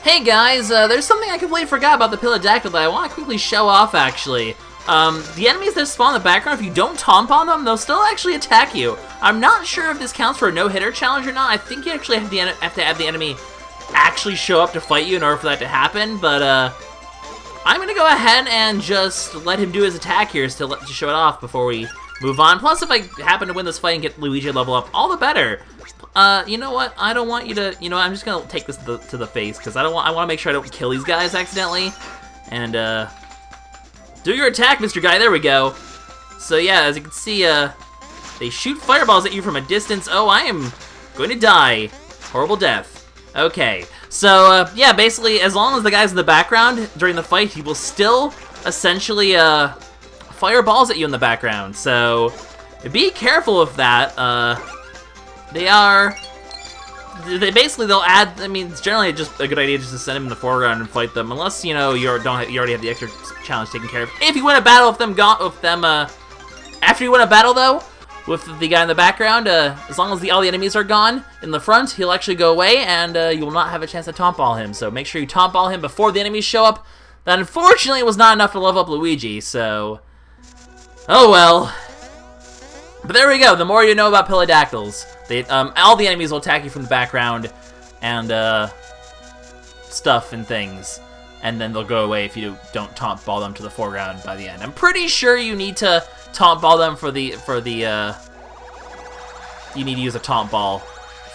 Hey guys, there's something I completely forgot about the Pterodactyl that I want to quickly show off, actually. The enemies that spawn in the background, if you don't taunt on them, they'll still actually attack you. I'm not sure if this counts for a no-hitter challenge or not. I think you actually have to have the enemy actually show up to fight you in order for that to happen, but, I'm gonna go ahead and just let him do his attack here to show it off before we move on. Plus, if I happen to win this fight and get Luigi to level up, all the better. You know what? I don't want you to, I'm just gonna take this to the face, because I want to make sure I don't kill these guys accidentally. And, do your attack, Mr. Guy. There we go. So, yeah, as you can see, they shoot fireballs at you from a distance. Oh, I am going to die. Horrible death. Okay. So, yeah, basically, as long as the guy's in the background during the fight, he will still essentially, fire balls at you in the background. So, be careful of that. They'll add, I mean, it's generally just a good idea just to send him in the foreground and fight them, unless, you already have the extra challenge taken care of. If you win a battle after you win a battle, though, with the guy in the background, as long as all the enemies are gone in the front, he'll actually go away, and you will not have a chance to taunt ball him. So make sure you taunt ball him before the enemies show up. That, unfortunately, was not enough to level up Luigi, so... oh well. But there we go, the more you know about Pterodactyls. All the enemies will attack you from the background, and, stuff and things. And then they'll go away if you don't taunt ball them to the foreground by the end. I'm pretty sure you need to taunt ball them you need to use a taunt ball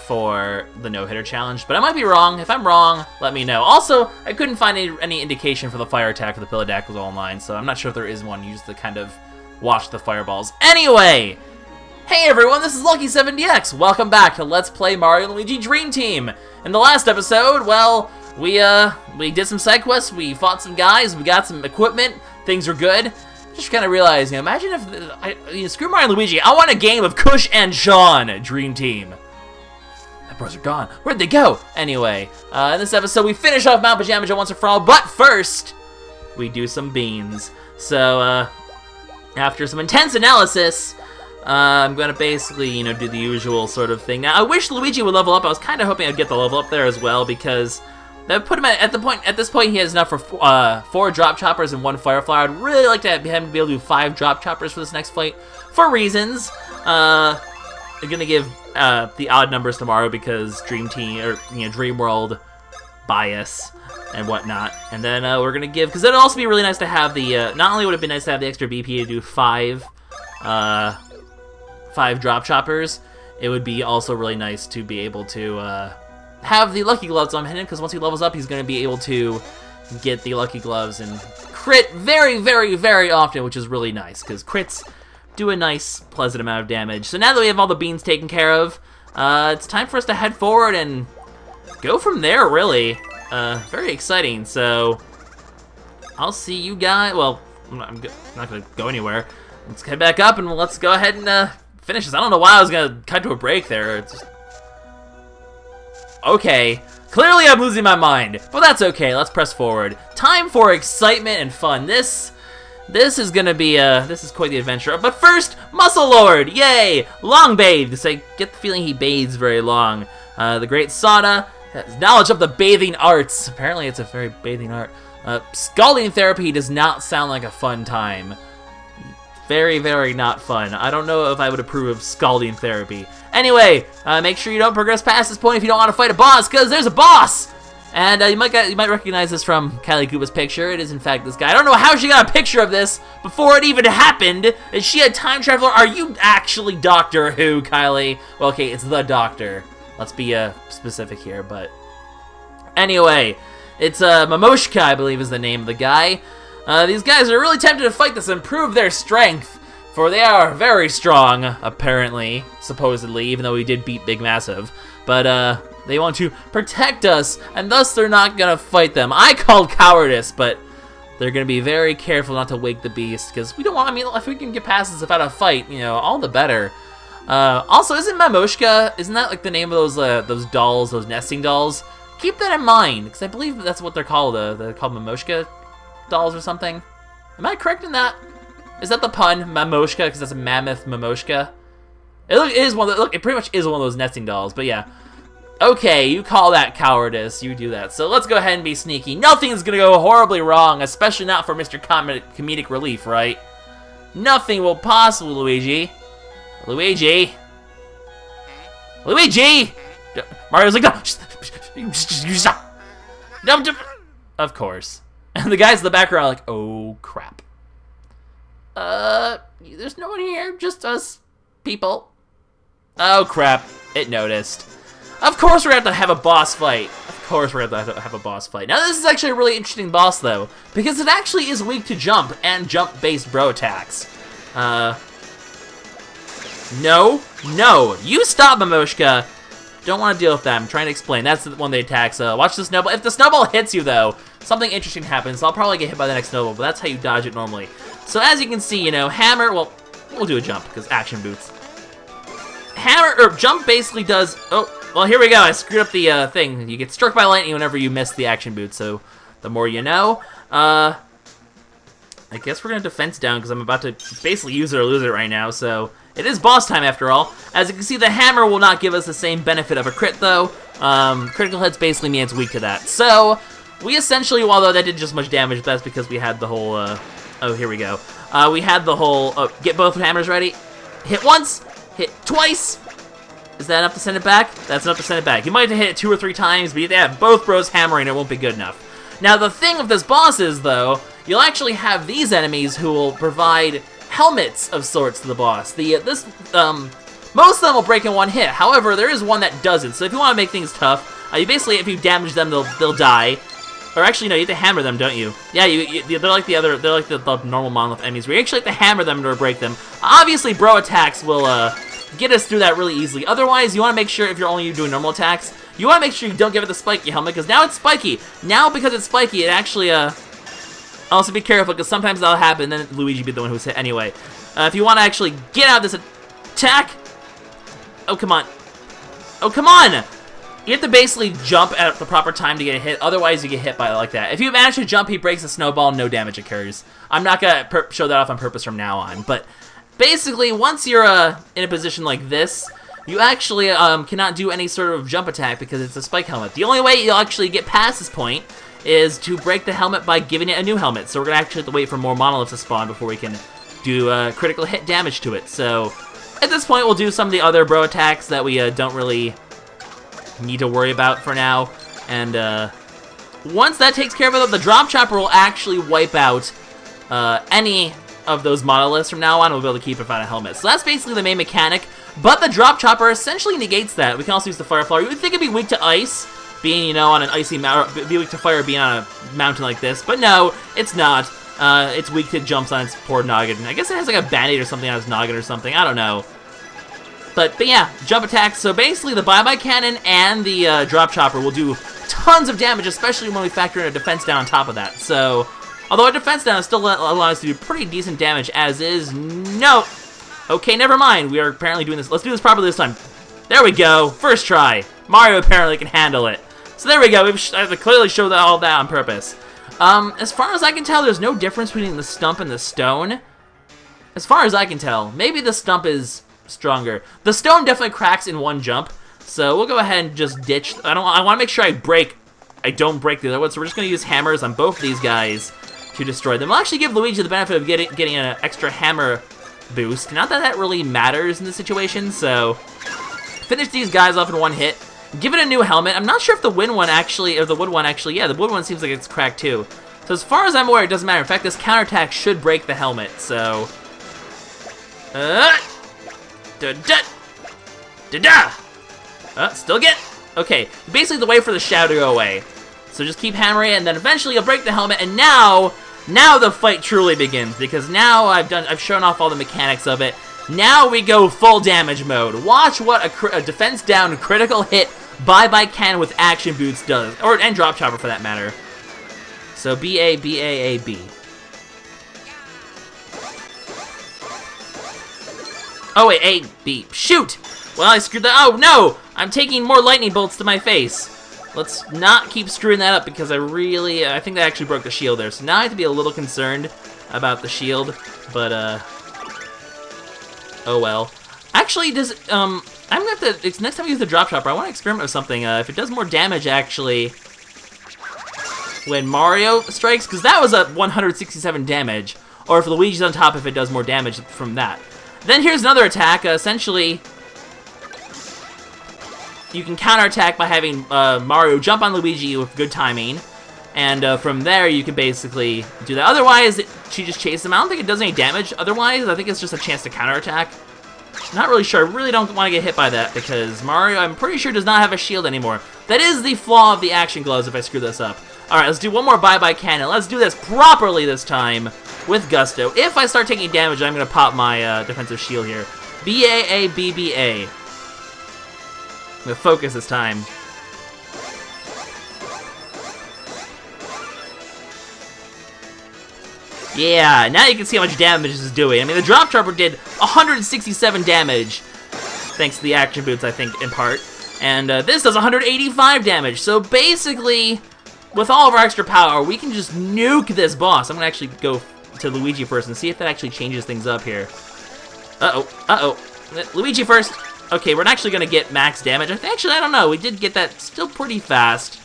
for the no-hitter challenge, but I might be wrong. If I'm wrong, let me know. Also, I couldn't find any indication for the fire attack for the Pterodactyls online, so I'm not sure if there is one. You just kind of watch the fireballs. Anyway! Hey everyone, this is LuckySevenDX. Welcome back to Let's Play Mario & Luigi Dream Team. In the last episode, well, we did some side quests, we fought some guys, we got some equipment, things were good. Just kind of realized, imagine if, screw Mario & Luigi, I want a game of Kush and Sean Dream Team. My bros are gone. Where'd they go? Anyway, in this episode, we finish off Mount Pajamaja once and for all, but first, we do some beans. So, after some intense analysis, I'm gonna basically, do the usual sort of thing. Now, I wish Luigi would level up. I was kind of hoping I'd get the level up there as well, because that put him at this point he has enough for 4 drop choppers and 1 firefly. I'd really like to have him be able to do 5 drop choppers for this next fight, for reasons. I'm gonna give the odd numbers tomorrow because Dream Team or Dream World bias and whatnot. And then we're gonna give, because it'd also be really nice to have the not only would it be nice to have the extra BP to do 5 drop choppers, it would be also really nice to be able to have the lucky gloves on him, because once he levels up, he's going to be able to get the lucky gloves and crit very, very, very often, which is really nice, because crits do a nice, pleasant amount of damage. So now that we have all the beans taken care of, it's time for us to head forward and go from there, really. Very exciting, so I'll see you guys. Well, I'm not going to go anywhere. Let's head back up and let's go ahead and finish this. I don't know why I was going to cut to a break there. It's just... okay. Clearly I'm losing my mind, but that's okay. Let's press forward. Time for excitement and fun. This is going to be, this is quite the adventure. But first, Muscle Lord. Yay! Long bathed. I get the feeling he bathes very long. The Great Sauna has knowledge of the bathing arts. Apparently it's a very bathing art. Scalding therapy does not sound like a fun time. Very, very not fun. I don't know if I would approve of scalding therapy. Anyway, make sure you don't progress past this point if you don't want to fight a boss, because there's a boss! And you might recognize this from Kylie Koopa's picture. It is, in fact, this guy. I don't know how she got a picture of this before it even happened. Is she a time traveler? Are you actually Doctor Who, Kylie? Well, okay, it's the Doctor. Let's be specific here, but... anyway, it's Mammoshka, I believe is the name of the guy. These guys are really tempted to fight this and prove their strength, for they are very strong, apparently, supposedly, even though we did beat Big Massive. But, they want to protect us, and thus they're not gonna fight them. I called cowardice, but they're gonna be very careful not to wake the beast, because we don't want, if we can get past this without a fight, all the better. Also, isn't Mammoshka, isn't that like the name of those dolls, those nesting dolls? Keep that in mind, because I believe that's what they're called, they're called Mammoshka dolls or something. Am I correct in that? Is that the pun, Mammoshka, because that's a mammoth Mammoshka? It is one of it pretty much is one of those nesting dolls, but yeah. Okay, you call that cowardice. You do that. So let's go ahead and be sneaky. Nothing's gonna go horribly wrong, especially not for Mr. Comedic Relief, right? Nothing will possibly, Luigi. Luigi! Luigi! Mario's like, no! Stop! No, of course. And the guys in the background are like, oh, crap. There's no one here, just us people. Oh, crap. It noticed. Of course we're going to have a boss fight. Of course we're going to have a boss fight. Now, this is actually a really interesting boss, though, because it actually is weak to jump and jump-based bro attacks. No. You stop, Mammoshka. Don't want to deal with that. I'm trying to explain. That's the one they attack, so watch the snowball. If the snowball hits you, though, something interesting happens. I'll probably get hit by the next snowball, but that's how you dodge it normally. So as you can see, you know, hammer, well, we'll do a jump, because action boots. Hammer, or jump basically does, oh, well, here we go. I screwed up the thing. You get struck by lightning whenever you miss the action boot, so the more you know. I guess we're going to defense down, because I'm about to basically use it or lose it right now, so it is boss time after all. As you can see, the hammer will not give us the same benefit of a crit, though. Critical hits basically mean it's weak to that. So, we essentially, although that did just much damage, that's because we had the whole, oh, here we go. We had the whole, get both hammers ready. Hit once, hit twice. Is that enough to send it back? That's enough to send it back. You might have to hit it 2 or 3 times, but if they have both bros hammering, it won't be good enough. Now, the thing with this boss is, though, you'll actually have these enemies who will provide helmets of sorts to the boss. Most of them will break in one hit. However, there is one that doesn't. So if you want to make things tough, you basically, if you damage them, they'll die. Or actually, no, you have to hammer them, don't you? Yeah, they're like the normal monolith enemies, where you actually have to hammer them to break them. Obviously, bro attacks will get us through that really easily. Otherwise, you want to make sure, if you're only doing normal attacks, you want to make sure you don't give it the spiky helmet, because now it's spiky. Now, because it's spiky, it actually, also be careful, because sometimes that'll happen, then Luigi be the one who's hit anyway. If you want to actually get out of this attack... Oh, come on. Oh, come on! You have to basically jump at the proper time to get a hit, otherwise you get hit by it like that. If you manage to jump, he breaks a snowball, no damage occurs. I'm not going to show that off on purpose from now on, but basically, once you're in a position like this, you actually cannot do any sort of jump attack because it's a spike helmet. The only way you'll actually get past this point is to break the helmet by giving it a new helmet. So we're going to actually have to wait for more monoliths to spawn before we can do critical hit damage to it. So at this point, we'll do some of the other bro attacks that we don't really need to worry about for now. And once that takes care of it, the drop chopper will actually wipe out any of those monoliths from now on. We'll be able to keep it without a helmet. So that's basically the main mechanic. But the drop chopper essentially negates that. We can also use the fire flower. You would think it'd be weak to ice, being, you know, on an icy mountain, be weak to fire being on a mountain like this, but no, it's not. It's weak to jumps on its poor noggin. I guess it has like a band-aid or something on its noggin or something, I don't know. But yeah, jump attacks. So basically the bye-bye cannon and the drop chopper will do tons of damage, especially when we factor in a defense down on top of that. So, although a defense down still allows us to do pretty decent damage as is. No! Okay, never mind. We are apparently doing this. Let's do this properly this time. There we go. First try. Mario apparently can handle it. So there we go. I have to clearly show all that on purpose. As far as I can tell, there's no difference between the stump and the stone. As far as I can tell, maybe the stump is stronger. The stone definitely cracks in one jump. So we'll go ahead and just ditch. I want to make sure I don't break the other one. So we're just going to use hammers on both of these guys to destroy them. We'll actually give Luigi the benefit of getting an extra hammer boost. Not that that really matters in this situation, so finish these guys off in one hit. Give it a new helmet. I'm not sure if the wood one actually, yeah, the wood one seems like it's cracked too. So as far as I'm aware, it doesn't matter. In fact, this counterattack should break the helmet, so... Still get... Okay, basically the way for the shadow to go away. So just keep hammering, and then eventually you'll break the helmet, and now the fight truly begins, because now I've shown off all the mechanics of it. Now we go full damage mode. Watch what a defense down critical hit bye-bye cannon with action boots does, and drop chopper for that matter. So B-A-B-A-A-B. Oh wait, A-B. Shoot! Well, I screwed that. Oh no! I'm taking more lightning bolts to my face. Let's not keep screwing that up because I think that actually broke the shield there. So now I have to be a little concerned about the shield, but oh well. Actually, does I'm gonna have to next time we use the drop chopper, I want to experiment with something. If it does more damage, actually, when Mario strikes, because that was a 167 damage, or if Luigi's on top, if it does more damage from that. Then here's another attack. Essentially, you can counterattack by having Mario jump on Luigi with good timing, and from there you can basically do that. Otherwise, she just chases him. I don't think it does any damage. Otherwise, I think it's just a chance to counterattack. Not really sure. I really don't want to get hit by that because Mario, I'm pretty sure, does not have a shield anymore. That is the flaw of the action gloves if I screw this up. Alright, let's do one more bye-bye cannon. Let's do this properly this time with gusto. If I start taking damage, I'm going to pop my defensive shield here. B-A-A-B-B-A. I'm going to focus this time. Yeah, now you can see how much damage this is doing. I mean, the drop chopper did 167 damage, thanks to the action boots, I think, in part. And this does 185 damage. So basically, with all of our extra power, we can just nuke this boss. I'm going to actually go to Luigi first and see if that actually changes things up here. Uh-oh. Luigi first. Okay, we're actually going to get max damage. Actually, I don't know. We did get that still pretty fast.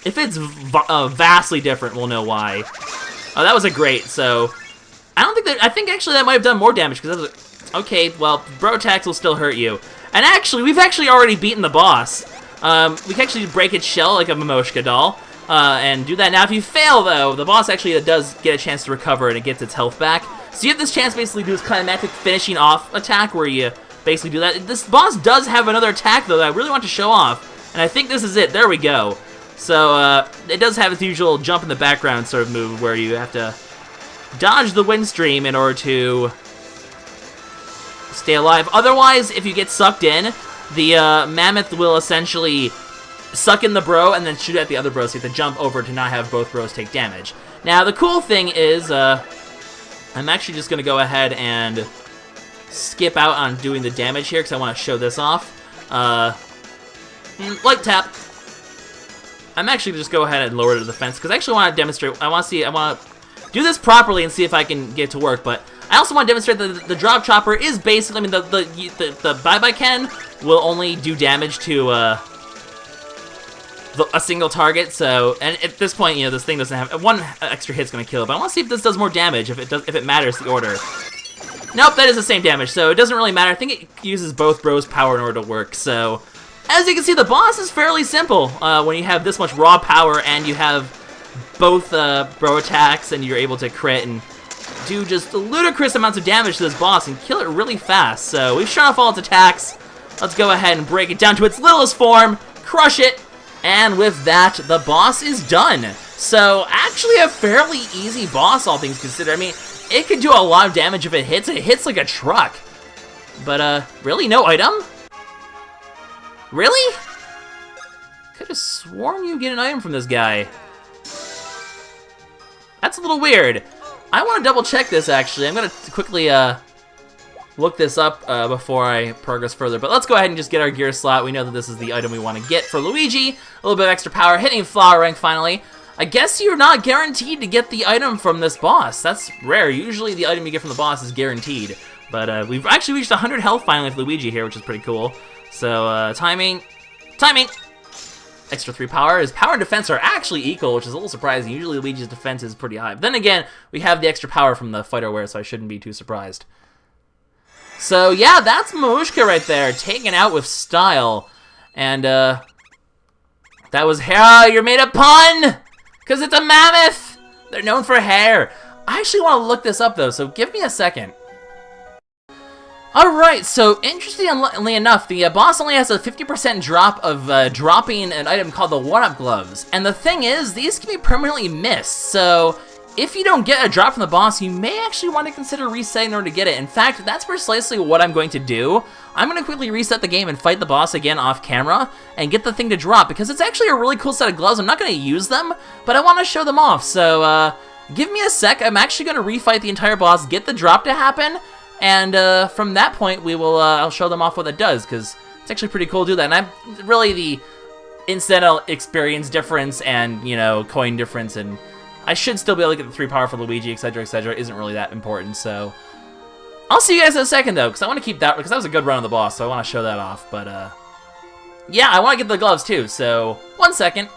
If it's vastly different, we'll know why. Oh, that was a great, so... I don't think that... I think actually that might have done more damage, because that was... Okay, well, bro attacks will still hurt you. And actually, we've actually already beaten the boss. We can actually break its shell like a Mammoshka doll, and do that. Now, if you fail, though, the boss actually does get a chance to recover, and it gets its health back. So you have this chance basically to do this climactic finishing off attack, where you basically do that. This boss does have another attack, though, that I really want to show off, and I think this is it. There we go. So, it does have its usual jump in the background sort of move where you have to dodge the wind stream in order to stay alive. Otherwise, if you get sucked in, the mammoth will essentially suck in the bro and then shoot at the other bro, so you have to jump over to not have both bros take damage. Now, the cool thing is, I'm actually just going to go ahead and skip out on doing the damage here because I want to show this off. Light tap. I'm actually just go ahead and lower the defense because I actually want to demonstrate. I want to do this properly and see if I can get it to work. But I also want to demonstrate that the drop chopper is basically. I mean, the bye-bye cannon will only do damage to a single target. So, and at this point, you know, this thing doesn't have one extra hit's going to kill it. But I want to see if this does more damage. If it matters the order. Nope, that is the same damage. So it doesn't really matter. I think it uses both bros' power in order to work. So. As you can see, the boss is fairly simple when you have this much raw power and you have both bro attacks and you're able to crit and do just ludicrous amounts of damage to this boss and kill it really fast. So we've shown off all its attacks. Let's go ahead and break it down to its littlest form, crush it, and with that, the boss is done. So actually a fairly easy boss, all things considered. I mean, it could do a lot of damage if it hits. It hits like a truck. But really, no item? Really? Could have sworn you get an item from this guy. That's a little weird. I want to double check this, actually. I'm going to quickly look this up before I progress further. But let's go ahead and just get our gear slot. We know that this is the item we want to get for Luigi. A little bit of extra power. Hitting flower rank, finally. I guess you're not guaranteed to get the item from this boss. That's rare. Usually the item you get from the boss is guaranteed. But we've actually reached 100 health finally with Luigi here, which is pretty cool. So, timing. Extra 3 power. His power and defense are actually equal, which is a little surprising. Usually Luigi's defense is pretty high. But then again, we have the extra power from the fighterware, so I shouldn't be too surprised. So, yeah, that's Mammoshka right there, taken out with style. And, that was hair. You made a pun! Because it's a mammoth! They're known for hair. I actually want to look this up, though, so give me a second. Alright, so interestingly enough, the boss only has a 50% drop of dropping an item called the one-up gloves. And the thing is, these can be permanently missed, so if you don't get a drop from the boss, you may actually want to consider resetting in order to get it. In fact, that's precisely what I'm going to do. I'm going to quickly reset the game and fight the boss again off camera and get the thing to drop, because it's actually a really cool set of gloves. I'm not going to use them, but I want to show them off, so give me a sec. I'm actually going to refight the entire boss, get the drop to happen, and from that point, we will I'll show them off what it does, because it's actually pretty cool to do that. And I'm really the incidental experience difference and, you know, coin difference, and I should still be able to get the 3 power for Luigi, etc., etc., isn't really that important, so. I'll see you guys in a second, though, because I want to keep that, because that was a good run on the boss, so I want to show that off. But, yeah, I want to get the gloves, too, so 1 second.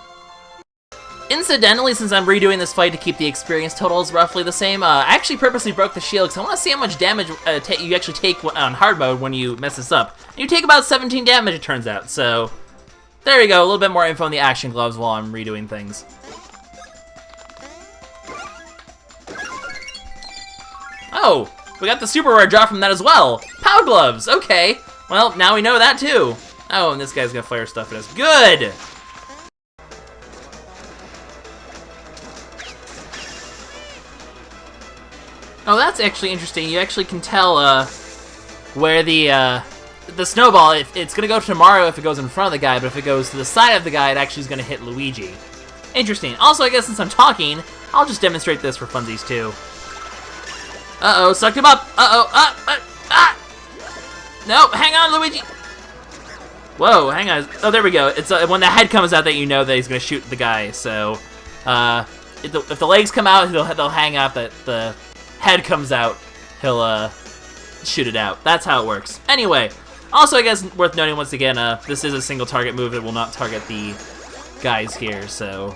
Incidentally, since I'm redoing this fight to keep the experience totals roughly the same, I actually purposely broke the shield because I want to see how much damage you actually take on hard mode when you mess this up. And you take about 17 damage, it turns out, so there you go, a little bit more info on the action gloves while I'm redoing things. Oh, we got the super rare drop from that as well. Power gloves, okay. Well, now we know that too. Oh, and this guy's gonna flare stuff at us. Good! Oh, that's actually interesting. You actually can tell where the snowball, it's gonna go to Mario if it goes in front of the guy, but if it goes to the side of the guy, it actually is gonna hit Luigi. Interesting. Also, I guess since I'm talking, I'll just demonstrate this for funsies too. Uh-oh, sucked him up. Uh-oh, No, hang on, Luigi. Whoa, hang on. Oh, there we go. It's when the head comes out that you know that he's gonna shoot the guy. So, if the legs come out, they'll hang out. That the head comes out, he'll shoot it out. That's how it works. Anyway, also I guess worth noting once again, this is a single target move. It will not target the guys here. So,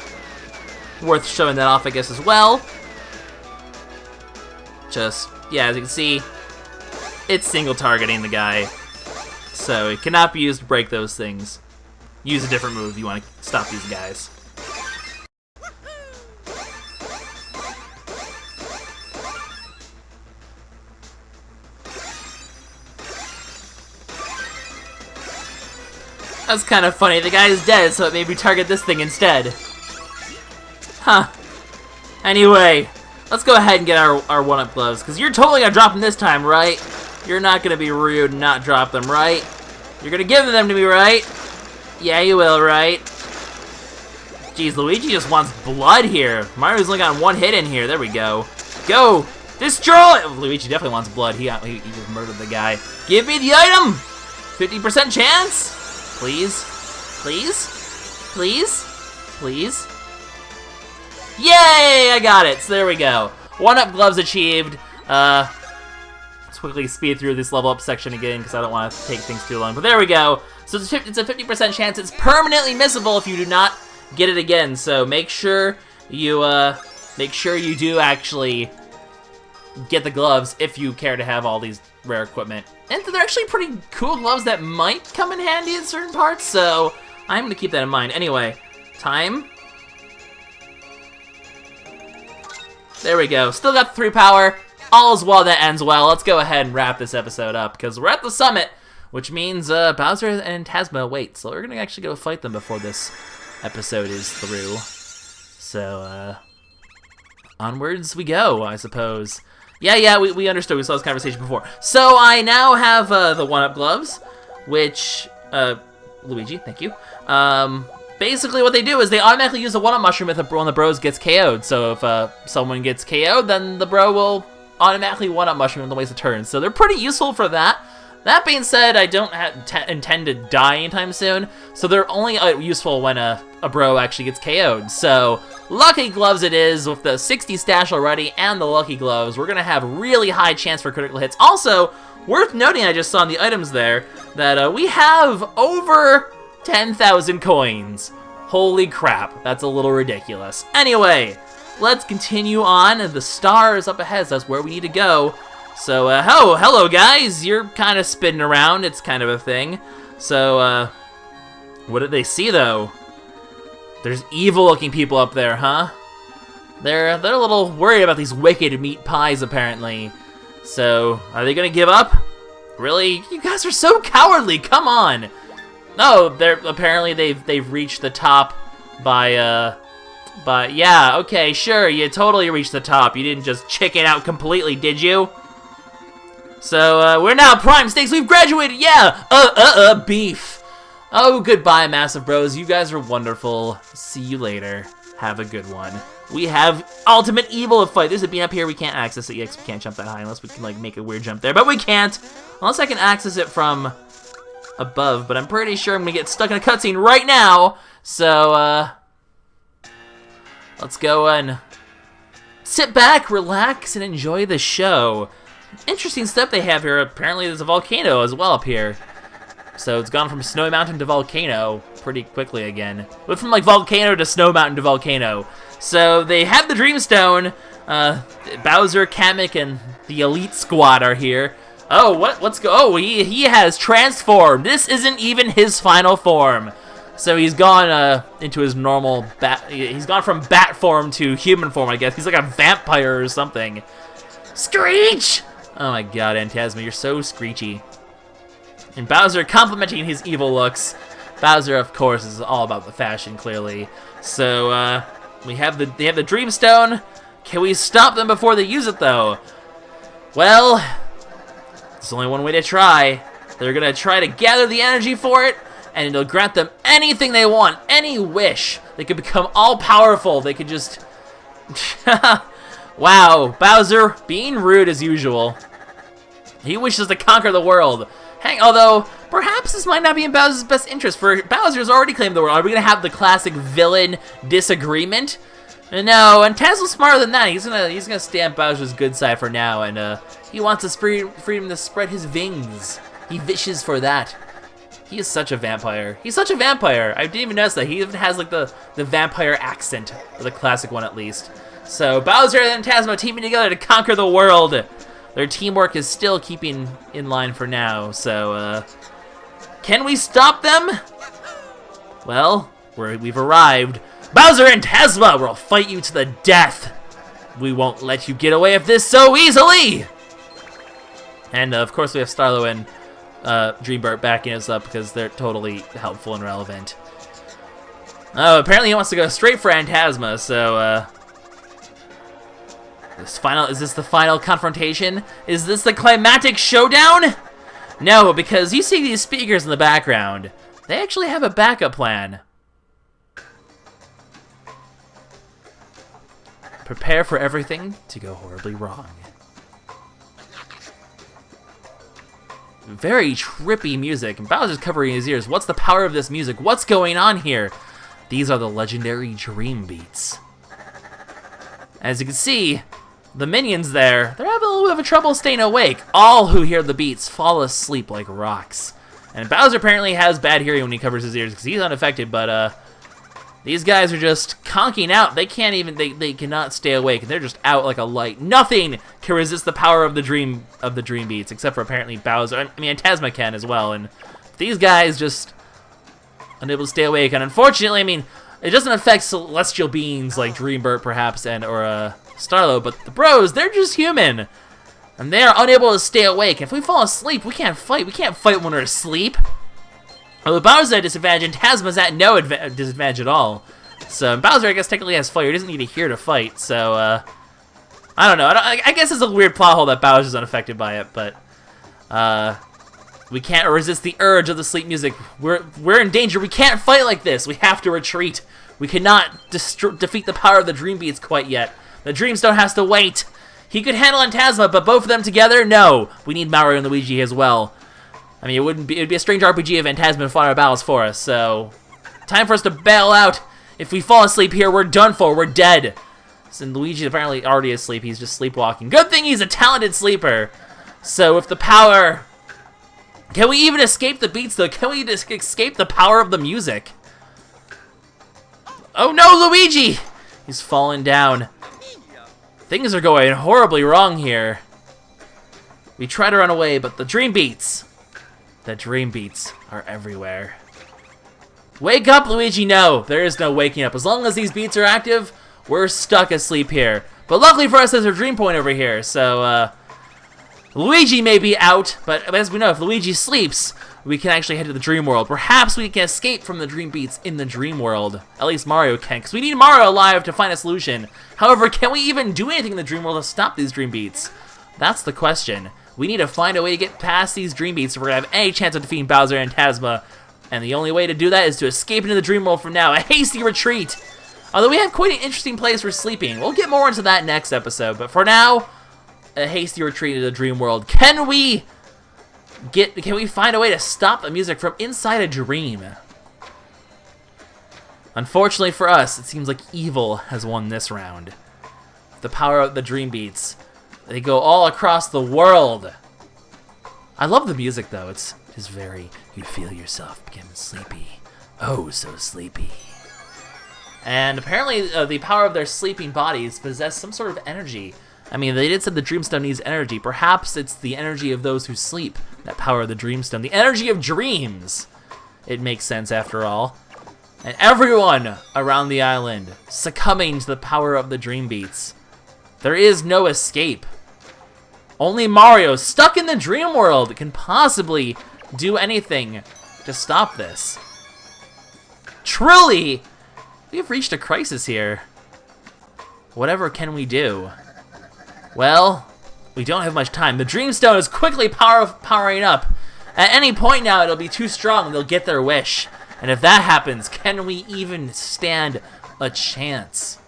worth showing that off, I guess, as well. Just, yeah, as you can see, it's single targeting the guy. So it cannot be used to break those things. Use a different move if you want to stop these guys. That's kind of funny. The guy is dead, so it made me target this thing instead. Huh. Anyway, let's go ahead and get our 1-up gloves, because you're totally going to drop them this time, right? You're not going to be rude and not drop them, right? You're going to give them to me, right? Yeah, you will, right? Jeez, Luigi just wants blood here. Mario's only got 1 hit in here. There we go. Go! Destroy! Luigi definitely wants blood. He just murdered the guy. Give me the item! 50% chance? Please? Please? Please? Please? Yay! I got it. So there we go. 1-up gloves achieved. Let's quickly speed through this level up section again because I don't want to take things too long. But there we go. So it's a 50% chance. It's permanently missable if you do not get it again. So make sure you do actually get the gloves if you care to have all these rare equipment. And they're actually pretty cool gloves that might come in handy in certain parts. So I'm going to keep that in mind. Anyway, time. There we go. Still got the 3 power. All is well that ends well. Let's go ahead and wrap this episode up, because we're at the summit, which means Bowser and Antasma wait. So we're going to actually go fight them before this episode is through. So, onwards we go, I suppose. Yeah, we understood. We saw this conversation before. So I now have the 1-up gloves, which, Luigi, thank you. Basically what they do is they automatically use a 1-up mushroom if one of the bros gets KO'd. So if someone gets KO'd, then the bro will automatically 1-up mushroom in the ways of turns. So they're pretty useful for that. That being said, I don't intend to die anytime soon, so they're only useful when a bro actually gets KO'd. So lucky gloves it is, with the 60 stash already and the lucky gloves. We're going to have really high chance for critical hits. Also, worth noting, I just saw in the items there, that we have over 10,000 coins. Holy crap, that's a little ridiculous. Anyway, let's continue on. The star is up ahead, so that's where we need to go. So, hello guys, you're kind of spinning around, it's kind of a thing. So, what did they see though? There's evil looking people up there, huh? They're a little worried about these wicked meat pies, apparently. So, are they gonna give up? Really? You guys are so cowardly, come on! No, apparently they've reached the top by, yeah, okay, sure, you totally reached the top. You didn't just chicken out completely, did you? So, we're now Prime Stakes. We've graduated. Yeah. Beef. Oh, goodbye, Massive Bros. You guys are wonderful. See you later. Have a good one. We have Ultimate Evil to fight. There's a beam up here. We can't access it yet 'cause we can't jump that high unless we can, like, make a weird jump there. But we can't. Unless I can access it from above. But I'm pretty sure I'm going to get stuck in a cutscene right now. So, let's go and sit back, relax, and enjoy the show. interesting step they have here. Apparently there's a volcano as well up here. So it's gone from Snowy Mountain to volcano pretty quickly again. Went from like volcano to Snow Mountain to volcano. So they have the Dreamstone. Bowser, Kamek, and the Elite Squad are here. Oh, oh, he has transformed. This isn't even his final form. So he's gone into his normal he's gone from bat form to human form, I guess. He's like a vampire or something. Screech! Oh my god, Antasma, you're so screechy. And Bowser complimenting his evil looks. Bowser, of course, is all about the fashion, clearly. So, they have the Dreamstone. Can we stop them before they use it, though? Well, there's only one way to try. They're gonna try to gather the energy for it, and it'll grant them anything they want, any wish. They could become all-powerful. They could just... Wow, Bowser, being rude as usual. He wishes to conquer the world. Although, perhaps this might not be in Bowser's best interest, for Bowser's already claimed the world. Are we going to have the classic villain disagreement? No, and Tazzle's smarter than that. He's gonna stay on Bowser's good side for now, and he wants his freedom to spread his wings. He wishes for that. He is such a vampire. He's such a vampire. I didn't even notice that. He even has like the vampire accent, or the classic one at least. So Bowser and Antasma teaming together to conquer the world. Their teamwork is still keeping in line for now, so, can we stop them? Well, we've arrived. Bowser and Antasma will fight you to the death. We won't let you get away with this so easily. And, of course, we have Starlo and Dreambert backing us up because they're totally helpful and relevant. Oh, apparently he wants to go straight for Antasma, so, is this the final confrontation? Is this the climactic showdown? No, because you see these speakers in the background. They actually have a backup plan. Prepare for everything to go horribly wrong. Very trippy music, and Bowser's covering his ears. What's the power of this music? What's going on here? These are the legendary dream beats. As you can see, the minions there, they're having a little bit of a trouble staying awake. All who hear the beats fall asleep like rocks. And Bowser apparently has bad hearing when he covers his ears because he's unaffected, but these guys are just conking out. They can't even, they cannot stay awake. They're just out like a light. Nothing can resist the power of the dream beats, except for apparently Bowser. I mean, Antasma can as well. And these guys just unable to stay awake. And unfortunately, I mean, it doesn't affect celestial beings like Dreambert perhaps or Starlo, but the bros, they're just human. And they are unable to stay awake. If we fall asleep, we can't fight. We can't fight when we're asleep. Although Bowser's at a disadvantage, and Tasma's at no disadvantage at all. So Bowser, I guess, technically has fire. He doesn't need to hear to fight. So, I don't know. I guess it's a weird plot hole that Bowser's unaffected by it, but we can't resist the urge of the sleep music. We're in danger. We can't fight like this. We have to retreat. We cannot defeat the power of the Dream Beats quite yet. The Dreamstone has to wait. He could handle Antasma, but both of them together? No. We need Mario and Luigi as well. I mean, it'd be a strange RPG if Antasma fought our battles for us, so time for us to bail out. If we fall asleep here, we're done for. We're dead. And Luigi's apparently already asleep. He's just sleepwalking. Good thing he's a talented sleeper. So if the power... Can we even escape the beats, though? Can we just escape the power of the music? Oh no, Luigi! He's falling down. Things are going horribly wrong here. We try to run away, but the dream beats are everywhere. Wake up, Luigi! No, there is no waking up. As long as these beats are active, we're stuck asleep here. But luckily for us, there's a dream point over here, so, Luigi may be out, but as we know, if Luigi sleeps, we can actually head to the dream world. Perhaps we can escape from the dream beats in the dream world. At least Mario can, because we need Mario alive to find a solution. However, can we even do anything in the dream world to stop these dream beats? That's the question. We need to find a way to get past these dream beats if we're going to have any chance of defeating Bowser and Antasma. And the only way to do that is to escape into the dream world for now. A hasty retreat. Although we have quite an interesting place for sleeping. We'll get more into that next episode. But for now, a hasty retreat into the dream world. Can we find a way to stop the music from inside a dream? Unfortunately for us, it seems like evil has won this round. The power of the dream beats. They go all across the world. I love the music, though. It's very... You feel yourself getting sleepy. Oh, so sleepy. And apparently the power of their sleeping bodies possess some sort of energy. I mean, they did say the Dreamstone needs energy. Perhaps it's the energy of those who sleep that power the Dreamstone. The energy of dreams. It makes sense after all. And everyone around the island succumbing to the power of the Dream Beats. There is no escape. Only Mario, stuck in the dream world, can possibly do anything to stop this. Truly, we have reached a crisis here. Whatever can we do? Well, we don't have much time. The Dreamstone is quickly powering up. At any point now, it'll be too strong and they'll get their wish. And if that happens, can we even stand a chance?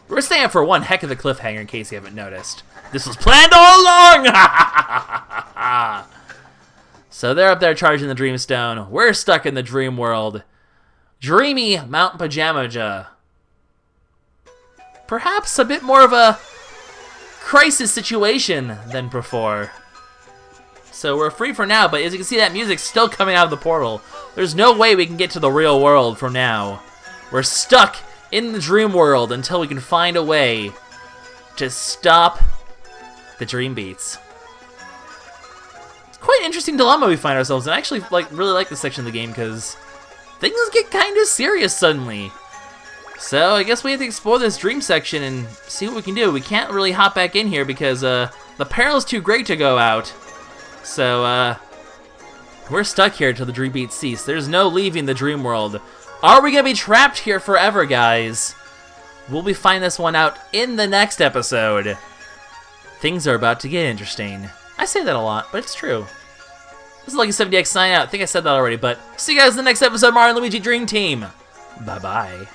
We're staying for one heck of a cliffhanger in case you haven't noticed. This was planned all along! So they're up there charging the Dreamstone. We're stuck in the dream world. Dreamy Mount Pajamaja. Perhaps a bit more of a crisis situation than before. So we're free for now, but as you can see, that music's still coming out of the portal. There's no way we can get to the real world from now. We're stuck in the dream world until we can find a way to stop the Dream Beats. It's quite an interesting dilemma we find ourselves in. I actually really like this section of the game because things get kind of serious suddenly. So I guess we have to explore this dream section and see what we can do. We can't really hop back in here because the peril's too great to go out. So we're stuck here until the Dream Beats cease. There's no leaving the dream world. Are we gonna be trapped here forever, guys? We'll be finding this one out in the next episode. Things are about to get interesting. I say that a lot, but it's true. This is LuckySevenDX signing out. I think I said that already, but see you guys in the next episode of Mario and Luigi Dream Team. Bye-bye.